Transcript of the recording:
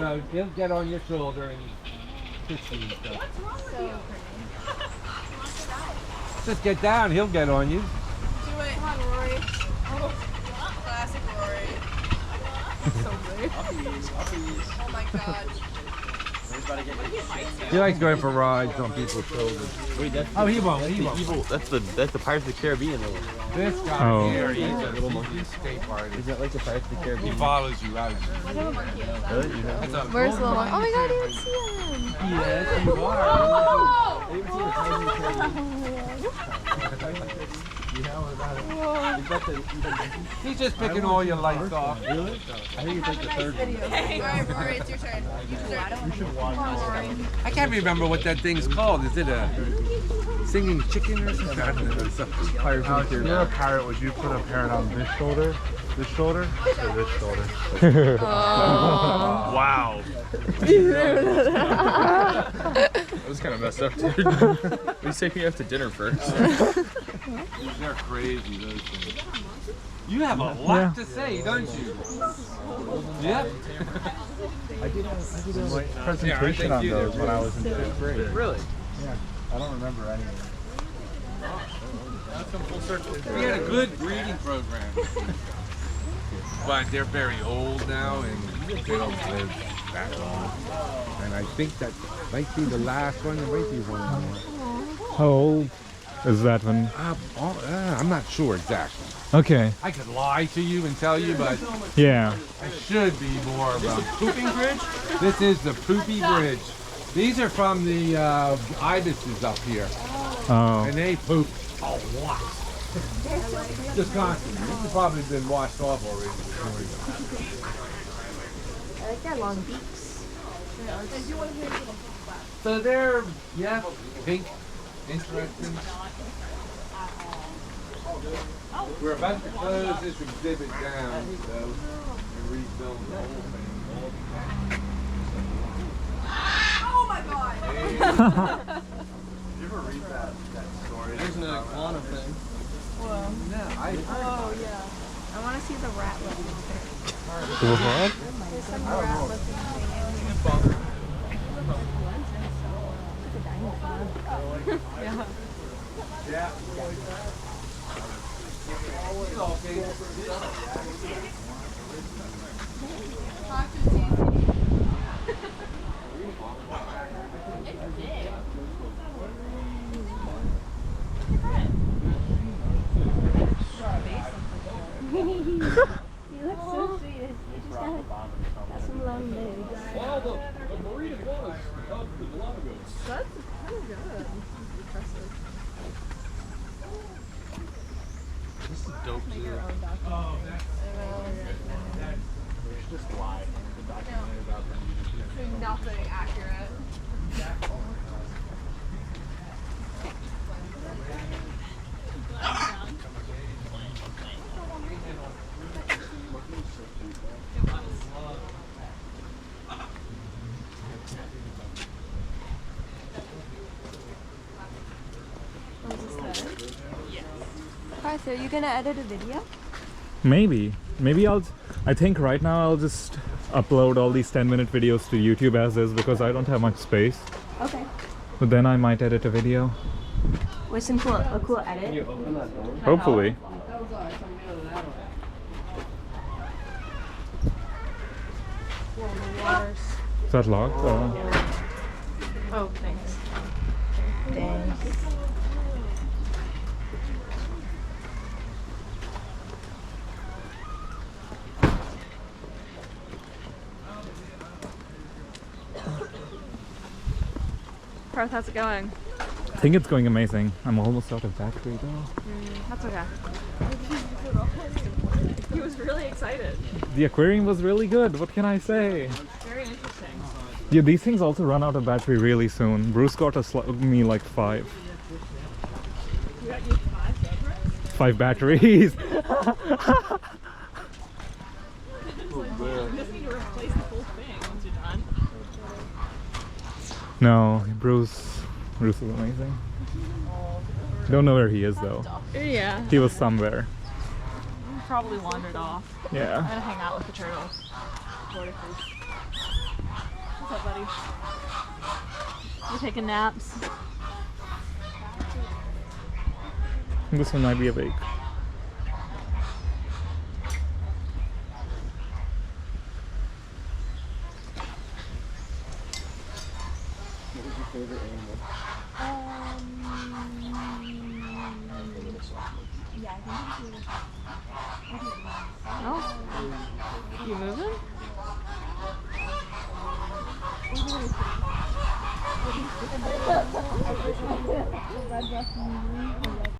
So he'll get on your shoulder and kiss you and stuff. What's wrong with you? Just get down, he'll get on you. Do it. Come on, Rory. Oh, classic Rory. So weird. Oh my god. He likes going for rides on people's shoulders. Wait, that's Oh, he won't. That's the Pirates of the Caribbean though. This guy here, he's a little monkey escape artist. Is that like the Pirates of the He Caribbean? follows you out. Really? You know? That's a Where's the golden one? Oh my god, I didn't see him. Yes, you are. Oh! He's just picking all your lights off. Really? I think it's like the third one. Alright, Rory, it's your turn. You should watch. Come on, Rory. I can't remember what that thing's called. Is it a singing chicken or something? I don't know. Something. Pirates of the If Caribbean. you're a pirate, would you put a parrot on this shoulder, or this shoulder? Wow. That was kind of messed up, dude. Please take me out to dinner first. They're crazy, those things. You have a lot to say, don't you? Yep. I did a presentation on those when I was in 5th grade. Really? Yeah, I don't remember any of them. We had a good breeding program. But they're very old now and they don't live that long. And I think that might be the last one. There might be one more. How old is that one? I'm not sure exactly. Okay. I could lie to you and tell you, but Yeah. I should be more of a pooping bridge. This is the poopy bridge. These are from the ibises up here, Oh. and they poop a lot. Just constantly. This has probably been washed off already. I like their long beaks. So they're, yeah, pink, interesting. We're about to close this exhibit down, so and refilm the whole thing. Oh my god! Did you ever read that story? There's an iguana thing. Oh yeah. I want to see the rat looking thing. The what? There's some rat looking thing in here. Yeah. He looks so sweet. He just got some long legs. The marine iguanas of the Galapagos. That's kind of good. Impressive. This is dope too. Just lie. The documentary about Bermuda Zoo. Nothing accurate. Arthur, you gonna edit a video? Maybe. I think right now I'll just upload all these 10-minute videos to YouTube as is because I don't have much space. Okay. But then I might edit a video. With some a cool edit. Hopefully. Is that locked? Oh, thanks. Thanks. Parth, how's it going? I think it's going amazing. I'm almost out of battery though. That's okay. He was really excited. The aquarium was really good. What can I say? Very interesting. Yeah, these things also run out of battery really soon. Bruce got me like 5. You got you 5 cameras? 5 batteries. You just need to replace the whole thing once you're done. No, Bruce is amazing. Don't know where he is though. Yeah. He was somewhere. Probably wandered off. I'm Yeah. gonna hang out with the turtles. already. We're taking naps. This one might be awake. What was your favorite animal? Oh. You moving?